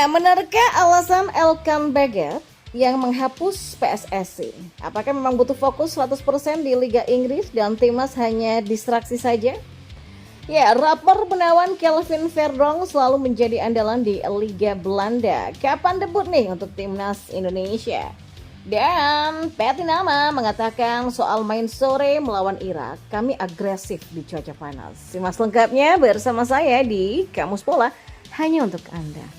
Ya, benarkah alasan Elkan Baggett yang menghapus PSSI? Apakah memang butuh fokus 100% di Liga Inggris dan timnas hanya distraksi saja? Ya, rapper penawan Kelvin Verdonk selalu menjadi andalan di Liga Belanda. Kapan debut nih untuk timnas Indonesia? Dan Petinama mengatakan soal main sore melawan Irak, kami agresif di cuaca panas. Simak lengkapnya bersama saya di Kamus Bola, hanya untuk Anda.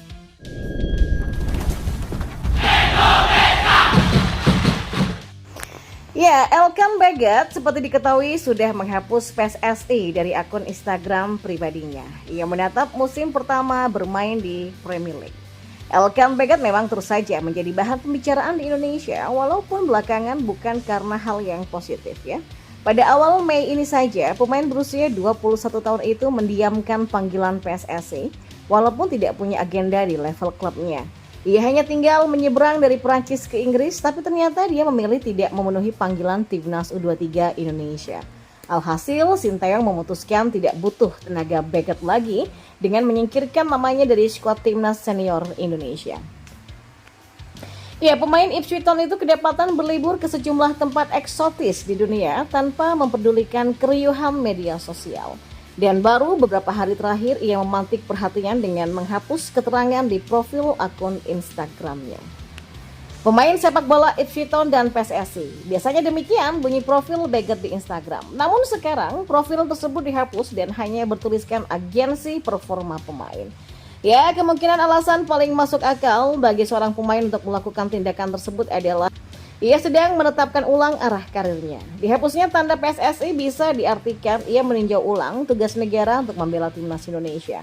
Ya, Elkan Baggett seperti diketahui sudah menghapus PSSI dari akun Instagram pribadinya. Ia menatap musim pertama bermain di Premier League. Elkan Baggett memang terus saja menjadi bahan pembicaraan di Indonesia, walaupun belakangan bukan karena hal yang positif ya. Pada awal Mei ini saja, pemain berusia 21 tahun itu mendiamkan panggilan PSSI, walaupun tidak punya agenda di level klubnya. Ia hanya tinggal menyeberang dari Prancis ke Inggris, tapi ternyata dia memilih tidak memenuhi panggilan Timnas U23 Indonesia. Alhasil, Sinteyong memutuskan tidak butuh tenaga Baggett lagi dengan menyingkirkan namanya dari skuad Timnas Senior Indonesia. Ya, pemain Ipswich Town itu kedapatan berlibur ke sejumlah tempat eksotis di dunia tanpa mempedulikan keriuhan media sosial. Dan baru beberapa hari terakhir ia memantik perhatian dengan menghapus keterangan di profil akun Instagramnya. Pemain sepak bola Ipswich Town dan PSSI. Biasanya demikian bunyi profil Baggett di Instagram. Namun sekarang profil tersebut dihapus dan hanya bertuliskan agensi performa pemain. Ya, kemungkinan alasan paling masuk akal bagi seorang pemain untuk melakukan tindakan tersebut adalah ia sedang menetapkan ulang arah karirnya. Dihapusnya tanda PSSI bisa diartikan ia meninjau ulang tugas negara untuk membela timnas Indonesia.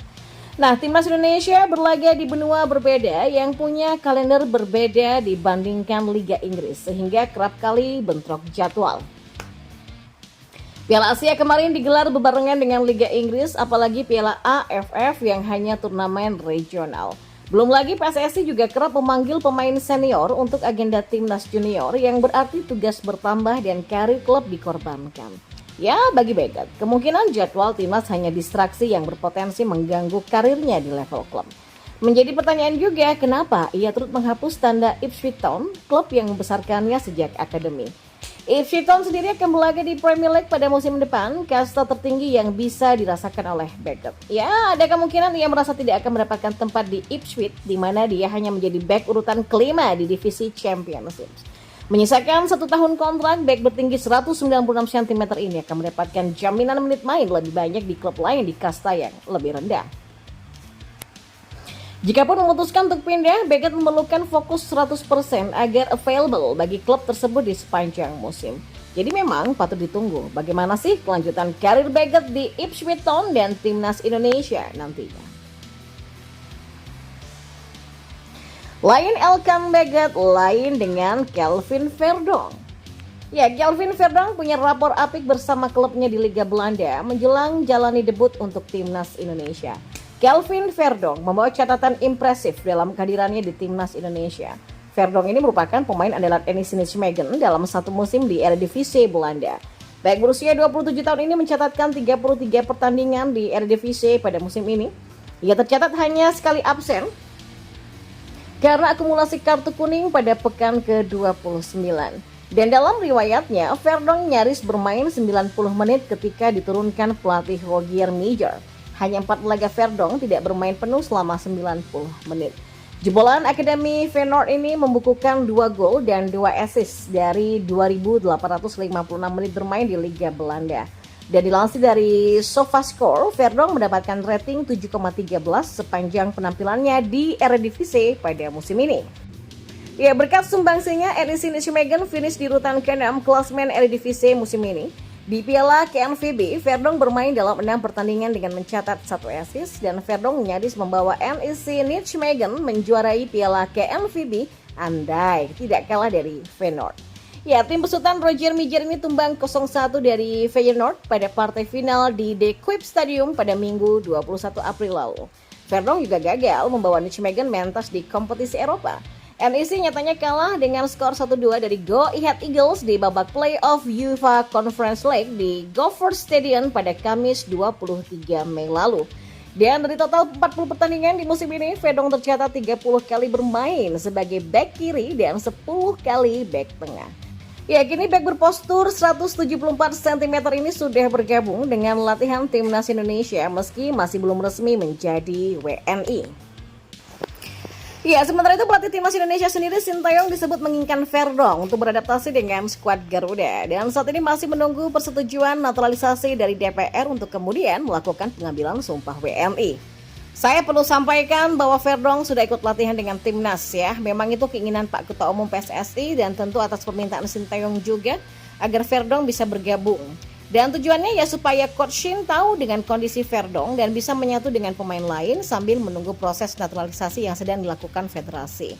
Nah, timnas Indonesia berlaga di benua berbeda yang punya kalender berbeda dibandingkan Liga Inggris, sehingga kerap kali bentrok jadwal. Piala Asia kemarin digelar bebarengan dengan Liga Inggris, apalagi Piala AFF yang hanya turnamen regional. Belum lagi PSSI juga kerap memanggil pemain senior untuk agenda timnas junior yang berarti tugas bertambah dan karir klub dikorbankan. Ya, bagi Baggett, kemungkinan jadwal timnas hanya distraksi yang berpotensi mengganggu karirnya di level klub. Menjadi pertanyaan juga kenapa ia turut menghapus tanda Ipswich Town, klub yang membesarkannya sejak akademi. Ipswich Town sendiri akan berlaga di Premier League pada musim depan, kasta tertinggi yang bisa dirasakan oleh Baggett. Ya, ada kemungkinan ia merasa tidak akan mendapatkan tempat di Ipswich, di mana dia hanya menjadi bek urutan kelima di divisi Championship. Menyisakan 1 tahun kontrak, bek bertinggi 196 cm ini akan mendapatkan jaminan menit main lebih banyak di klub lain di kasta yang lebih rendah. Jikapun memutuskan untuk pindah, Baggett memerlukan fokus 100% agar available bagi klub tersebut di sepanjang musim. Jadi memang patut ditunggu bagaimana sih kelanjutan karir Baggett di Ipswich Town dan timnas Indonesia nantinya. Lain Elkan Baggett, lain dengan Kelvin Verdonk. Ya, Kelvin Verdonk punya rapor apik bersama klubnya di Liga Belanda menjelang jalani debut untuk timnas Indonesia. Kelvin Verdonk membawa catatan impresif dalam kehadirannya di timnas Indonesia. Verdonk ini merupakan pemain andalan NEC Nijmegen dalam satu musim di Eredivisie Belanda. Back berusia 27 tahun ini mencatatkan 33 pertandingan di Eredivisie pada musim ini. Ia tercatat hanya sekali absen karena akumulasi kartu kuning pada pekan ke-29. Dan dalam riwayatnya, Verdonk nyaris bermain 90 menit ketika diturunkan pelatih Rogier Meijer. Hanya 4 laga Verdonk tidak bermain penuh selama 90 menit. Jebolan Akademi Feyenoord ini membukukan 2 gol dan 2 assist dari 2.856 menit bermain di Liga Belanda. Dan dilansir dari SofaScore, Verdonk mendapatkan rating 7,13 sepanjang penampilannya di Eredivisie pada musim ini. Ya, berkat sumbangsinya, NEC Nijmegen finish di urutan ke-6 klasmen Eredivisie musim ini. Di Piala KNVB, Verdonk bermain dalam 6 pertandingan dengan mencatat 1 assist dan Verdonk nyaris membawa NEC Nijmegen menjuarai Piala KNVB andai tidak kalah dari Feyenoord. Ya, tim besutan Rogier Meijer ini tumbang 0-1 dari Feyenoord pada partai final di De Kuip Stadium pada Minggu 21 April lalu. Verdonk juga gagal membawa Nijmegen mentas di kompetisi Eropa. NEC nyatanya kalah dengan skor 1-2 dari Go Ahead Eagles di babak playoff UEFA Conference League di Gophers Stadium pada Kamis 23 Mei lalu. Dan dari total 40 pertandingan di musim ini, Verdong tercatat 30 kali bermain sebagai bek kiri dan 10 kali bek tengah. Ya, kini bek berpostur 174 cm ini sudah bergabung dengan latihan timnas Indonesia meski masih belum resmi menjadi WNI. Ya, sementara itu pelatih timnas Indonesia sendiri Sintayong disebut menginginkan Verdong untuk beradaptasi dengan skuad Garuda dan saat ini masih menunggu persetujuan naturalisasi dari DPR untuk kemudian melakukan pengambilan sumpah WNI. Saya perlu sampaikan bahwa Verdong sudah ikut latihan dengan timnas ya. Memang itu keinginan Pak Ketua Umum PSSI dan tentu atas permintaan Sintayong juga agar Verdong bisa bergabung. Dan tujuannya ya supaya Coach Shin tahu dengan kondisi Verdong dan bisa menyatu dengan pemain lain sambil menunggu proses naturalisasi yang sedang dilakukan federasi.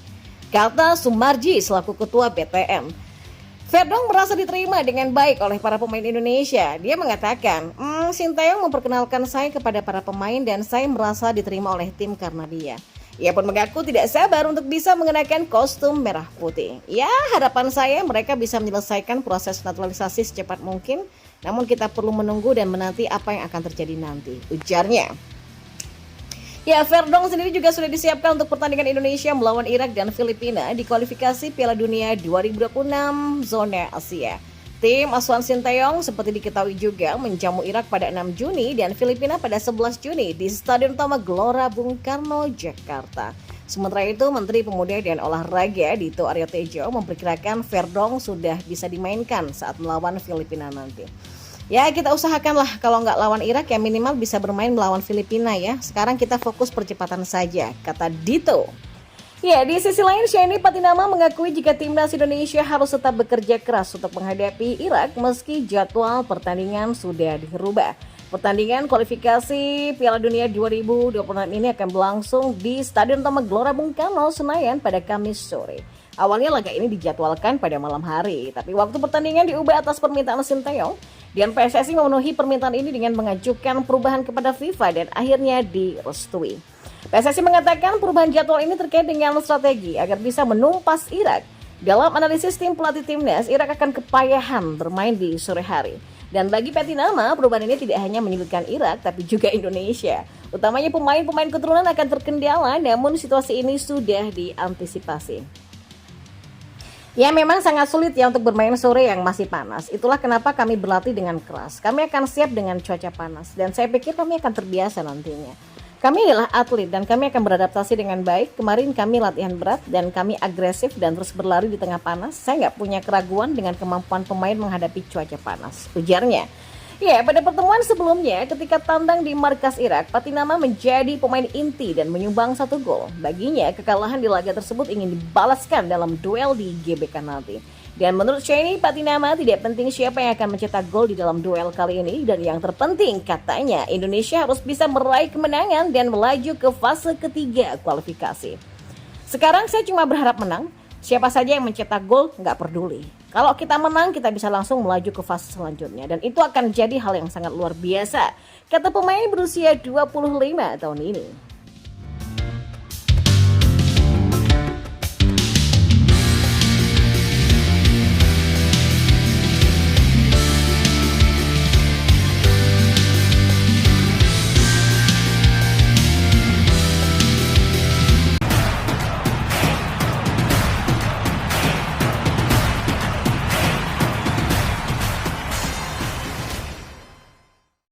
Kata Sumarji selaku ketua BTN. Verdong merasa diterima dengan baik oleh para pemain Indonesia. Dia mengatakan, Sintayong memperkenalkan saya kepada para pemain dan saya merasa diterima oleh tim karena dia. Ia pun mengaku tidak sabar untuk bisa mengenakan kostum merah putih. Ya, harapan saya mereka bisa menyelesaikan proses naturalisasi secepat mungkin. Namun kita perlu menunggu dan menanti apa yang akan terjadi nanti, ujarnya. Ya, Verdong sendiri juga sudah disiapkan untuk pertandingan Indonesia melawan Irak dan Filipina di kualifikasi Piala Dunia 2026 zona Asia. Tim asuhan Sintayong seperti diketahui juga menjamu Irak pada 6 Juni dan Filipina pada 11 Juni di Stadion Utama Gelora Bung Karno, Jakarta. Sementara itu, Menteri Pemuda dan Olahraga Dito Aryo Tejo memperkirakan Verdong sudah bisa dimainkan saat melawan Filipina nanti. Ya, kita usahakanlah kalau nggak lawan Irak ya minimal bisa bermain melawan Filipina ya. Sekarang kita fokus percepatan saja, kata Dito. Ya, di sisi lain Shani Patinama mengakui jika timnas Indonesia harus tetap bekerja keras untuk menghadapi Irak meski jadwal pertandingan sudah dirubah. Pertandingan kualifikasi Piala Dunia 2026 ini akan berlangsung di Stadion Utama Gelora Bung Karno, Senayan pada Kamis sore. Awalnya laga ini dijadwalkan pada malam hari, tapi waktu pertandingan diubah atas permintaan Sintayong dan PSSI memenuhi permintaan ini dengan mengajukan perubahan kepada FIFA dan akhirnya direstui. PSSI mengatakan perubahan jadwal ini terkait dengan strategi agar bisa menumpas Irak. Dalam analisis tim pelatih timnas, Irak akan kepayahan bermain di sore hari. Dan bagi Patinama, perubahan ini tidak hanya menyulitkan Irak, tapi juga Indonesia. Utamanya pemain-pemain keturunan akan terkendala, namun situasi ini sudah diantisipasi. Ya, memang sangat sulit ya untuk bermain sore yang masih panas. Itulah kenapa kami berlatih dengan keras. Kami akan siap dengan cuaca panas, dan saya pikir kami akan terbiasa nantinya. Kami adalah atlet dan kami akan beradaptasi dengan baik. Kemarin kami latihan berat dan kami agresif dan terus berlari di tengah panas. Saya nggak punya keraguan dengan kemampuan pemain menghadapi cuaca panas, ujarnya. Ya, pada pertemuan sebelumnya ketika tandang di markas Irak, Patinama menjadi pemain inti dan menyumbang 1 gol. Baginya, kekalahan di laga tersebut ingin dibalaskan dalam duel di GBK nanti. Dan menurut Shani Patinama tidak penting siapa yang akan mencetak gol di dalam duel kali ini. Dan yang terpenting katanya Indonesia harus bisa meraih kemenangan dan melaju ke fase ketiga kualifikasi. Sekarang saya cuma berharap menang. Siapa saja yang mencetak gol nggak peduli. Kalau kita menang kita bisa langsung melaju ke fase selanjutnya. Dan itu akan jadi hal yang sangat luar biasa, kata pemain berusia 25 tahun ini.